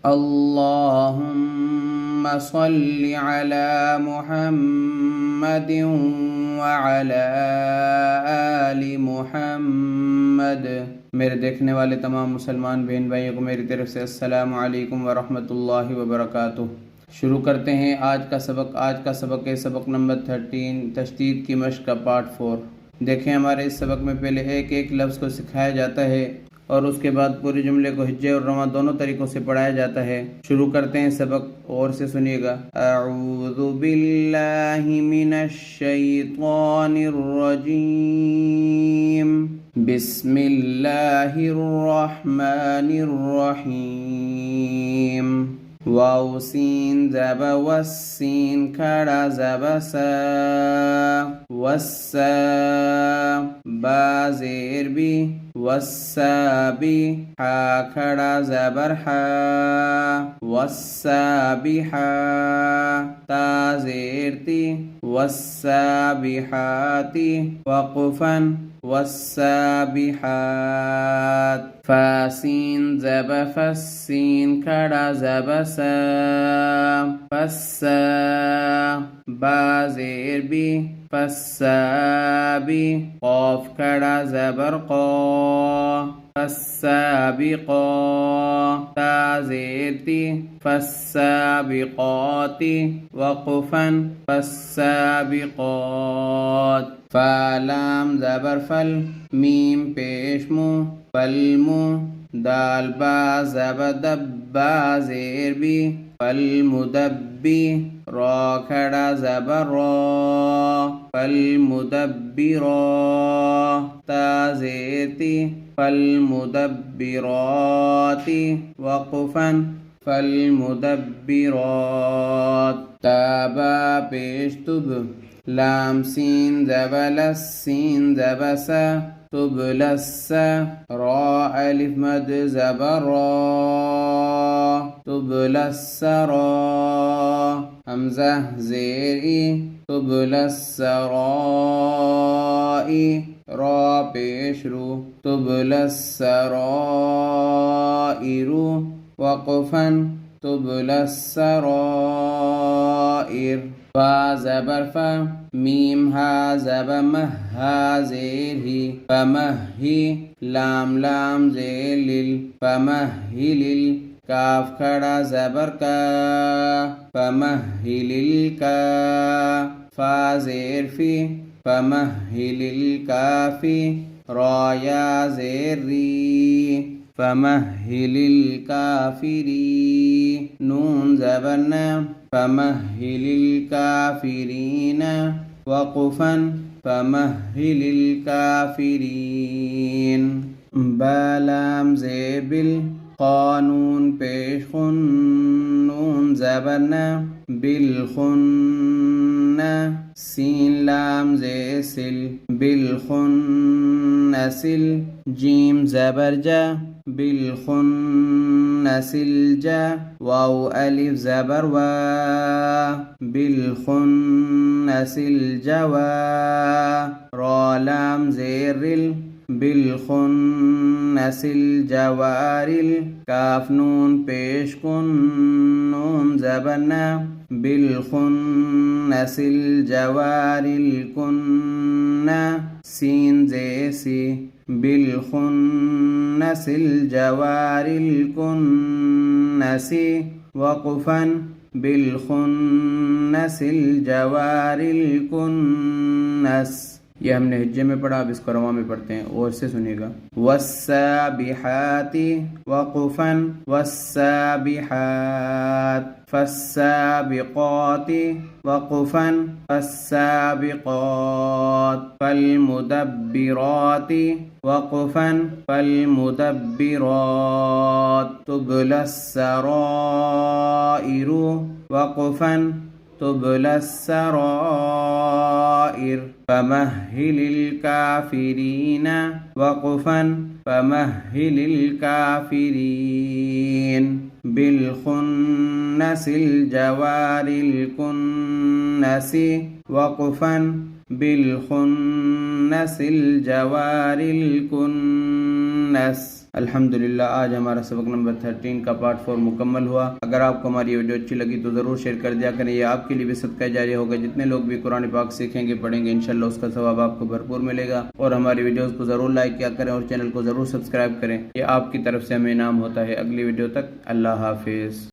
अल्लाहुम्मा सल्लि अला मुहम्मद व अला आलि मुहम्मद। मेरे देखने वाले तमाम मुसलमान बहन भाइयों को मेरी तरफ से अस्सलामु अलैकुम व रहमतुल्लाहि व बरकातुहू। शुरू करते हैं आज का सबक। आज का सबक है सबक नंबर 13, तशदीद की मश्क का पार्ट 4। देखें, हमारे इस सबक में पहले एक एक लफ्ज़ को सिखाया जाता है और उसके बाद पूरे जुमले को हिज्जे और रवां दोनों तरीक़ों से पढ़ाया जाता है। शुरू करते हैं सबक, और से सुनिएगा। अऊज़ु बिल्लाहि मिनश शैतानिर रजीम। बिस्मिल्लाहिर रहमानिर रहीम। वाव सीन ज़ब वस्सीन खड़ा ज़ब सा वस्सा बा ज़ेर बी वस्साबी हा खड़ा ज़बर हा वस्साबिहा ता ज़ेर ती वस्साबिहाती वक़फ़न वस्साबिहात। फासीन ज़ब फस्सीन खड़ा ज़ब सा फस्सा बा ज़ेर बी फस्साबी क़ाफ़ खड़ा ज़बर क़ा फस्साबिक़ा ता ज़ेर ती फस्साबिक़ाती वक़फ़न फस्साबिक़ात। फ़ालाम ज़बर फ़ल मीम पेश मुँह फ़ल्मु दाल बा ज़ब दब्बा ज़ेर बी फ़ल्मुदब्बी रा खड़ा ज़बर रा फ़ल्मुदब्बिरा ता ज़ेर ती फ़ल्मुदब्बिराती वक़फ़न फ़ल्मुदब्बिरात। ताबा पेश तुब लाम सीन ज़बलस्सीन ज़बसा तुबलस्सा रा अलिफ मद ज़बर रा तुबलस्सरा हमज़ा ज़ेर ई तुबलस्सराई रा पेश रू तुबलस्सराइरु वक़फ़न तुबलस्सराइर। फा ज़बर फा मीम हा ज़ब महा ज़ेर ही फमही लाम लाम ज़ेर लिल फमहिलिल काफ खड़ा ज़बर का फमहिलिल का फा ज़ेर फी फमहिलिल काफी रा या ज़ेर री फमहिलिल काफिरी नून ज़बर न फमहिलिल काफिरीन वक़फ़न फमहिलिल काफिरीन। बा लाम ज़ेर बिल क़ानून पेश खुन नून ज़बर न बिलखुन्न सीन लाम ज़ेर सिल बिलखुन्नसिल जीम ज़बर जा बिलखुन्नसिल जा वाव अलिफ ज़बर वा बिलखुन्नसिल जवा रा लाम ज़ेर रिल बिलखुन्नसिल जवारिल काफ नून पेश कुन नून ज़बर न बिलखुन्नसिल जवारिल कुन्ना सीन ज़ेसी बिलखुन्नसिल जवारिल कुन्नसी वक़फ़न बिलखुन्नसिल जवारिल कुन्नस। यह हमने हिज्जे में पढ़ा, अब इसको रवा में पढ़ते हैं, और से सुनिएगा। वस्साबिहाती वक़फ़न वस्साबिहात फस्साबिक़ाती वक़फ़न फस्साबिक़ात फ़ल्मुदब्बिराती वक़फ़न फ़ल्मुदब्बिरात तुबलस्सराइरु वक़फ़न तुबलस्सराइर फमहिलिल काफिरीन वक़फ़न फमहिलिल काफिरीन बिलखुन्नसिल जवारिल कुन्नसी वक़फ़न बिलखुन्नसिल जवारिल कुन्नस। अल्हम्दुलिल्लाह आज हमारा सबक नंबर 13 का पार्ट 4 मुकम्मल हुआ। अगर आपको हमारी वीडियो अच्छी लगी तो ज़रूर शेयर कर दिया करें, ये आपके लिए भी सदका जारी होगा। जितने लोग भी कुरान पाक सीखेंगे पढ़ेंगे इंशाल्लाह उसका सवाब आपको भरपूर मिलेगा। और हमारी वीडियोज़ को ज़रूर लाइक किया करें और चैनल को ज़रूर सब्सक्राइब करें, ये आपकी तरफ से हमें इनाम होता है। अगली वीडियो तक अल्लाह हाफिज़।